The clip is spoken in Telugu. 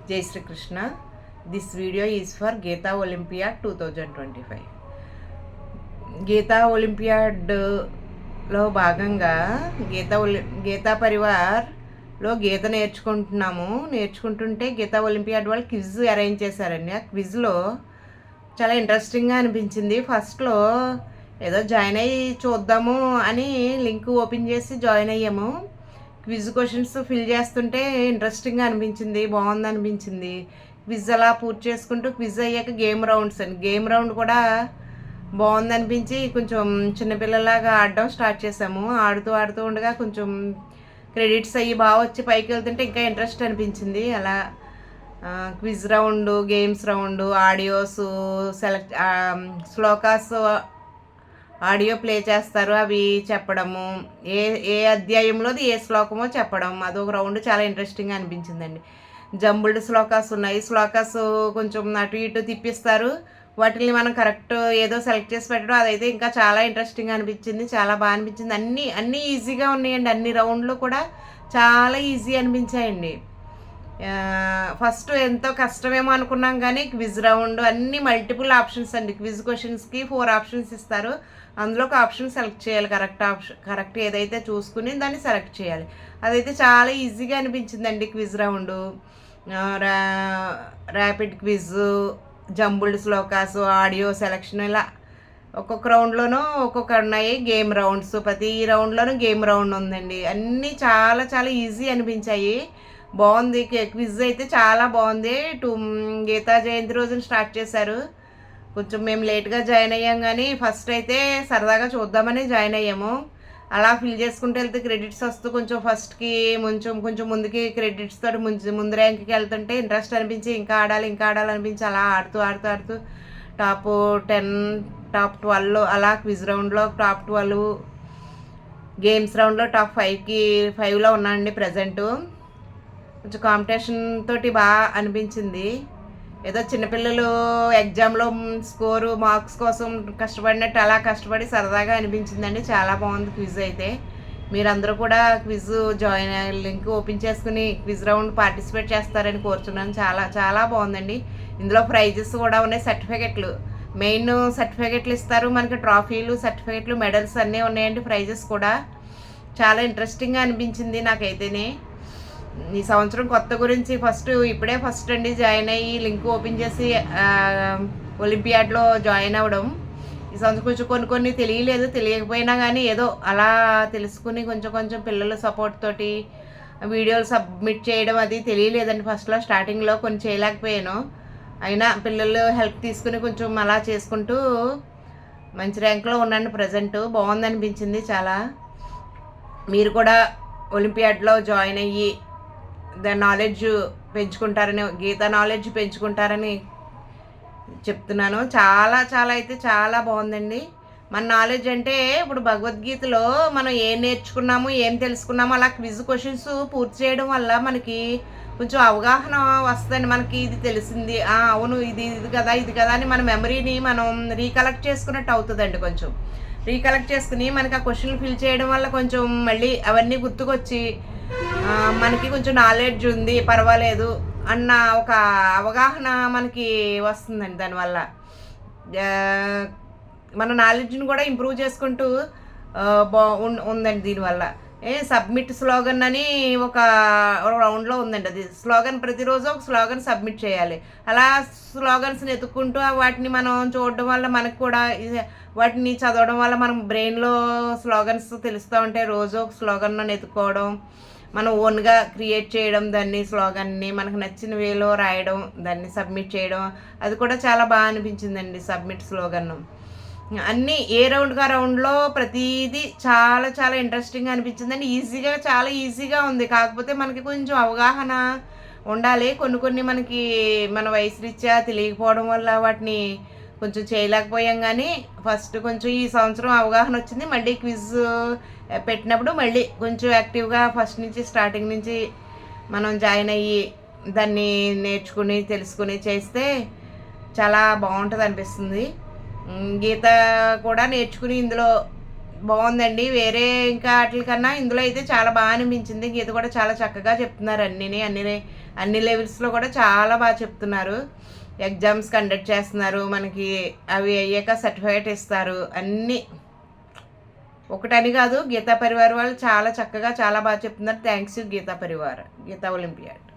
జై Srikrishna. This video is for Gita olympiad 2025. Gita ఒలింపియాడ్లో భాగంగా గీతా పరివార్లో గీత నేర్చుకుంటుంటే గీతా ఒలింపియాడ్ వాళ్ళు క్విజ్ అరేంజ్ చేశారండి. ఆ క్విజ్లో చాలా ఇంట్రెస్టింగ్గా అనిపించింది. ఫస్ట్లో ఏదో జాయిన్ అయ్యి చూద్దాము అని లింక్ ఓపెన్ చేసి జాయిన్ అయ్యాము. క్విజ్ క్వశ్చన్స్ ఫిల్ చేస్తుంటే ఇంట్రెస్టింగ్గా అనిపించింది, బాగుంది అనిపించింది. క్విజ్ అలా పూర్తి చేసుకుంటూ క్విజ్ అయ్యాక గేమ్ రౌండ్ కూడా బాగుంది అనిపించి కొంచెం చిన్నపిల్లలాగా ఆడడం స్టార్ట్ చేసాము. ఆడుతూ ఉండగా కొంచెం క్రెడిట్స్ అయ్యి బాగా వచ్చి పైకి వెళ్తుంటే ఇంకా ఇంట్రెస్ట్ అనిపించింది. అలా quiz round, games round, audios select, shlokas audio play చేస్తారు, అవి చెప్పడము, ఏ ఏ అధ్యాయంలోది ఏ శ్లోకమో చెప్పడం, అదొక రౌండ్ చాలా ఇంట్రెస్టింగ్గా అనిపించిందండి. జంబుల్డ్ శ్లోకాస్ ఉన్నాయి. శ్లోకాస్ కొంచెం అటు ఇటు తిప్పిస్తారు, వాటిని మనం కరెక్ట్ ఏదో సెలెక్ట్ చేసి పెట్టడం, అదైతే ఇంకా చాలా ఇంట్రెస్టింగ్గా అనిపించింది, చాలా బాగా అనిపించింది. అన్నీ ఈజీగా ఉన్నాయండి. అన్ని రౌండ్లు కూడా చాలా ఈజీ అనిపించాయండి. ఫస్ట్ ఎంతో కష్టమేమో అనుకున్నాం, కానీ క్విజ్ రౌండ్ అన్ని మల్టిపుల్ ఆప్షన్స్ అండి. క్విజ్ క్వశ్చన్స్కి 4 ఆప్షన్స్ ఇస్తారు, అందులో ఒక ఆప్షన్ సెలెక్ట్ చేయాలి. కరెక్ట్ ఏదైతే చూసుకుని దాన్ని సెలెక్ట్ చేయాలి. అదైతే చాలా ఈజీగా అనిపించిందండి. Quiz round, rapid quiz, jumbled shlokas, audio selection, ఇలా ఒక్కొక్క రౌండ్లోనూ ఒక్కొక్క ఉన్నాయి గేమ్ రౌండ్స్. ప్రతి రౌండ్లోనూ గేమ్ రౌండ్ ఉందండి. అన్నీ చాలా చాలా ఈజీ అనిపించాయి. బాగుంది. క్విజ్ అయితే చాలా బాగుంది. గీతా జయంతి రోజున స్టార్ట్ చేశారు. కొంచెం మేము లేట్గా జాయిన్ అయ్యాం, కానీ ఫస్ట్ అయితే సరదాగా చూద్దామని జాయిన్ అయ్యాము. అలా ఫిల్ చేసుకుంటూ వెళ్తే క్రెడిట్స్ వస్తూ కొంచెం ఫస్ట్కి కొంచెం ముందుకి క్రెడిట్స్ తోటి ముందు ర్యాంక్కి వెళ్తుంటే ఇంట్రెస్ట్ అనిపించి ఇంకా ఆడాలనిపించి అలా ఆడుతూ టాప్ 10, టాప్ 12 అలా క్విజ్ రౌండ్లో టాప్ 12, గేమ్స్ రౌండ్లో టాప్ 5లో ఉన్నానండి ప్రజెంటు. కొంచెం కాంపిటీషన్ తోటి బాగా అనిపించింది. ఏదో చిన్నపిల్లలు ఎగ్జామ్లో స్కోరు మార్క్స్ కోసం కష్టపడినట్టు అలా కష్టపడి సరదాగా అనిపించిందండి. చాలా బాగుంది క్విజ్ అయితే. మీరందరూ కూడా క్విజ్ లింక్ ఓపెన్ చేసుకుని క్విజ్ రౌండ్ పార్టిసిపేట్ చేస్తారని కోరుతున్నాను. చాలా చాలా బాగుందండి. ఇందులో ప్రైజెస్ కూడా ఉన్నాయి, సర్టిఫికెట్లు, మెయిన్ సర్టిఫికెట్లు ఇస్తారు మనకి, ట్రాఫీలు, సర్టిఫికెట్లు, మెడల్స్ అన్నీ ఉన్నాయండి. ప్రైజెస్ కూడా చాలా ఇంట్రెస్టింగ్గా అనిపించింది నాకైతేనే. ఈ సంవత్సరం కొత్త గురించి ఇప్పుడే ఫస్ట్ అండి జాయిన్ అయ్యి లింక్ ఓపెన్ చేసి ఒలింపియాడ్లో జాయిన్ అవ్వడం. ఈ సంవత్సరం కొంచెం కొన్ని తెలియకపోయినా కానీ ఏదో అలా తెలుసుకుని కొంచెం పిల్లల సపోర్ట్ తోటి వీడియోలు సబ్మిట్ చేయడం అది తెలియలేదండి. ఫస్ట్లో స్టార్టింగ్లో కొన్ని చేయలేకపోయాను, అయినా పిల్లలు హెల్ప్ తీసుకుని కొంచెం అలా చేసుకుంటూ మంచి ర్యాంక్లో ఉన్నాను ప్రజెంట్. బాగుందనిపించింది చాలా. మీరు కూడా ఒలింపియాడ్లో జాయిన్ అయ్యి నాలెడ్జ్ పెంచుకుంటారని, గీతా నాలెడ్జ్ పెంచుకుంటారని చెప్తున్నాను. చాలా చాలా అయితే చాలా బాగుందండి. మన నాలెడ్జ్ అంటే ఇప్పుడు భగవద్గీతలో మనం ఏం నేర్చుకున్నాము, ఏం తెలుసుకున్నాము, అలా క్విజ్ క్వశ్చన్స్ పూర్తి చేయడం వల్ల మనకి కొంచెం అవగాహన వస్తుంది. మనకి ఇది తెలిసింది, అవును ఇది కదా అని మన మెమరీని మనం రీకలెక్ట్ చేసుకున్నట్టు అవుతుందండి. కొంచెం రీకలెక్ట్ చేసుకుని మనకి ఆ క్వశ్చన్లు ఫిల్ చేయడం వల్ల కొంచెం మళ్ళీ అవన్నీ గుర్తుకొచ్చి మనకి కొంచెం నాలెడ్జ్ ఉంది, పర్వాలేదు అన్న ఒక అవగాహన మనకి వస్తుందండి. దానివల్ల మన నాలెడ్జ్ని కూడా ఇంప్రూవ్ చేసుకుంటూ ఉందండి. దీనివల్ల సబ్మిట్ స్లోగన్ అని ఒక రౌండ్లో ఉందండి. అది స్లోగన్, ప్రతిరోజు ఒక స్లోగన్ సబ్మిట్ చేయాలి. అలా స్లోగన్స్ని ఎత్తుక్కుంటూ వాటిని మనం చూడడం వల్ల మనకు కూడా వాటిని చదవడం వల్ల మనం బ్రెయిన్లో స్లోగన్స్ తెలుస్తూ ఉంటాయి. రోజు ఒక స్లోగన్ ఎత్తుకోవడం, మనం ఓన్గా క్రియేట్ చేయడం, దాన్ని స్లోగన్ని మనకు నచ్చిన వేలో రాయడం, దాన్ని సబ్మిట్ చేయడం, అది కూడా చాలా బాగా అనిపించిందండి. సబ్మిట్ స్లోగన్ అన్నీ ఏ రౌండ్లో ప్రతిదీ చాలా చాలా ఇంట్రెస్టింగ్గా అనిపించిందండి. చాలా ఈజీగా ఉంది. కాకపోతే మనకి కొంచెం అవగాహన ఉండాలి. కొన్ని మనకి మన వయసు రీత్యా తెలియకపోవడం వల్ల వాటిని కొంచెం చేయలేకపోయాం, కానీ ఫస్ట్ కొంచెం ఈ సంవత్సరం అవగాహన వచ్చింది. మళ్ళీ క్విజ్ పెట్టినప్పుడు మళ్ళీ కొంచెం యాక్టివ్గా ఫస్ట్ నుంచి స్టార్టింగ్ నుంచి మనం జాయిన్ అయ్యి దాన్ని నేర్చుకుని తెలుసుకుని చేస్తే చాలా బాగుంటుంది అనిపిస్తుంది. గీత కూడా నేర్చుకుని ఇందులో బాగుందండి. వేరే ఇంకా వాటికన్నా ఇందులో అయితే చాలా బాగా అనిపించింది. గీత కూడా చాలా చక్కగా చెప్తున్నారు. అన్నీ అన్ని లెవెల్స్లో కూడా చాలా బాగా చెప్తున్నారు. ఎగ్జామ్స్ కండక్ట్ చేస్తున్నారు, మనకి అవి అయ్యాక సర్టిఫికేట్ ఇస్తారు. అన్నీ ఒకటని కాదు, గీతా పరివార్ వాళ్ళు చాలా చక్కగా చాలా బాగా చెప్తున్నారు. Thanks you Geeta Parivar, Geeta olympiad.